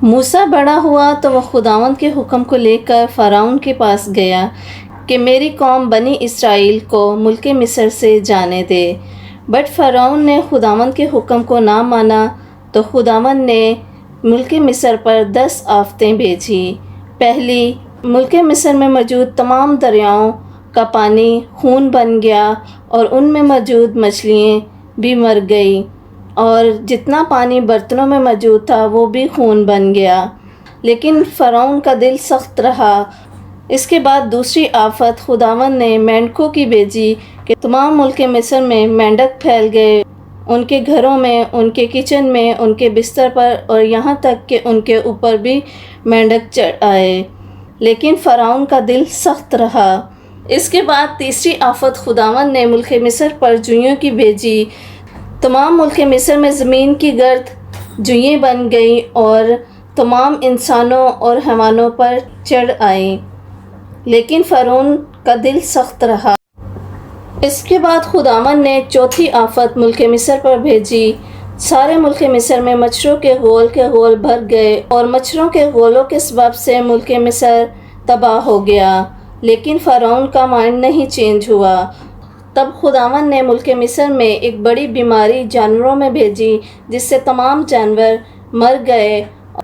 موسیٰ بڑا ہوا تو وہ خداوند کے حکم کو لے کر فرعون کے پاس گیا کہ میری قوم بنی اسرائیل کو ملک مصر سے جانے دے، بٹ فرعون نے خداوند کے حکم کو نہ مانا تو خداوند نے ملک مصر پر 10 آفتیں بھیجی۔ پہلی، ملک مصر میں موجود تمام دریاؤں کا پانی خون بن گیا اور ان میں موجود مچھلیاں بھی مر گئی، اور جتنا پانی برتنوں میں موجود تھا وہ بھی خون بن گیا، لیکن فرعون کا دل سخت رہا۔ اس کے بعد دوسری آفت خداوند نے مینڈکوں کی بھیجی کہ تمام ملک مصر میں مینڈک پھیل گئے، ان کے گھروں میں، ان کے کچن میں، ان کے بستر پر، اور یہاں تک کہ ان کے اوپر بھی مینڈک چڑھ آئے، لیکن فرعون کا دل سخت رہا۔ اس کے بعد تیسری آفت خداوند نے ملک مصر پر جوئیوں کی بھیجی۔ تمام ملک مصر میں زمین کی گرد جوئیں بن گئیں اور تمام انسانوں اور حیوانوں پر چڑھ آئیں، لیکن فرعون کا دل سخت رہا۔ اس کے بعد خداوند نے چوتھی آفت ملک مصر پر بھیجی۔ سارے ملک مصر میں مچھروں کے غول بھر گئے، اور مچھروں کے غولوں کے سبب سے ملک مصر تباہ ہو گیا، لیکن فرعون کا مائنڈ نہیں چینج ہوا۔ تب خداوند نے ملک مصر میں ایک بڑی بیماری جانوروں میں بھیجی جس سے تمام جانور مر گئے،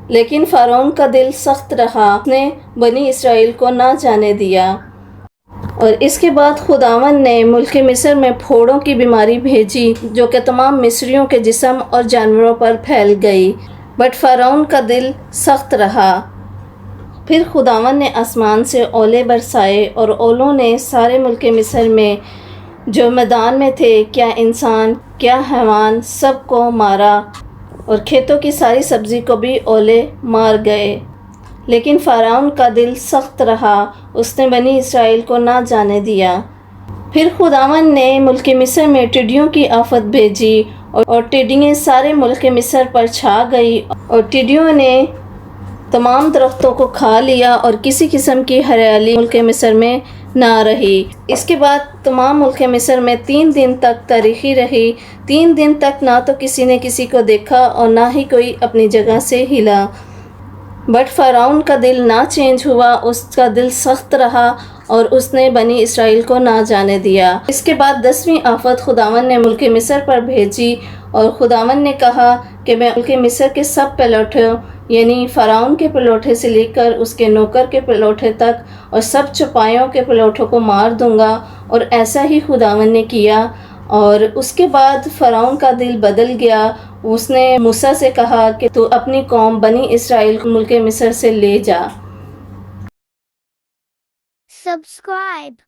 لیکن فرعون کا دل سخت رہا، اس نے بنی اسرائیل کو نہ جانے دیا۔ اور اس کے بعد خداوند نے ملک مصر میں پھوڑوں کی بیماری بھیجی جو کہ تمام مصریوں کے جسم اور جانوروں پر پھیل گئی، بٹ فرعون کا دل سخت رہا۔ پھر خداوند نے آسمان سے اولے برسائے، اور اولوں نے سارے ملک مصر میں جو میدان میں تھے، کیا انسان کیا حیوان، سب کو مارا، اور کھیتوں کی ساری سبزی کو بھی اولے مار گئے، لیکن فرعون کا دل سخت رہا، اس نے بنی اسرائیل کو نہ جانے دیا۔ پھر خداوند نے ملک مصر میں ٹڈیوں کی آفت بھیجی، اور ٹڈیاں سارے ملک مصر پر چھا گئی، اور ٹڈیوں نے تمام درختوں کو کھا لیا، اور کسی قسم کی ہریالی ملک مصر میں نہ رہی۔ اس کے بعد تمام ملک مصر میں 3 دن تک تاریکی رہی۔ 3 دن تک نہ تو کسی نے کسی کو دیکھا اور نہ ہی کوئی اپنی جگہ سے ہلا، بٹ فرعون کا دل نہ چینج ہوا، اس کا دل سخت رہا، اور اس نے بنی اسرائیل کو نہ جانے دیا۔ اس کے بعد 10ویں آفت خداوند نے ملک مصر پر بھیجی، اور خداوند نے کہا کہ میں ملک مصر کے سب پلوٹھوں، یعنی فرعون کے پلوٹھے سے لے کر اس کے نوکر کے پلوٹھے تک اور سب چپائیوں کے پلوٹھوں کو مار دوں گا، اور ایسا ہی خداوند نے کیا۔ اور اس کے بعد فرعون کا دل بدل گیا، اس نے موسیٰ سے کہا کہ تو اپنی قوم بنی اسرائیل کو ملک مصر سے لے جا۔ Subscribe.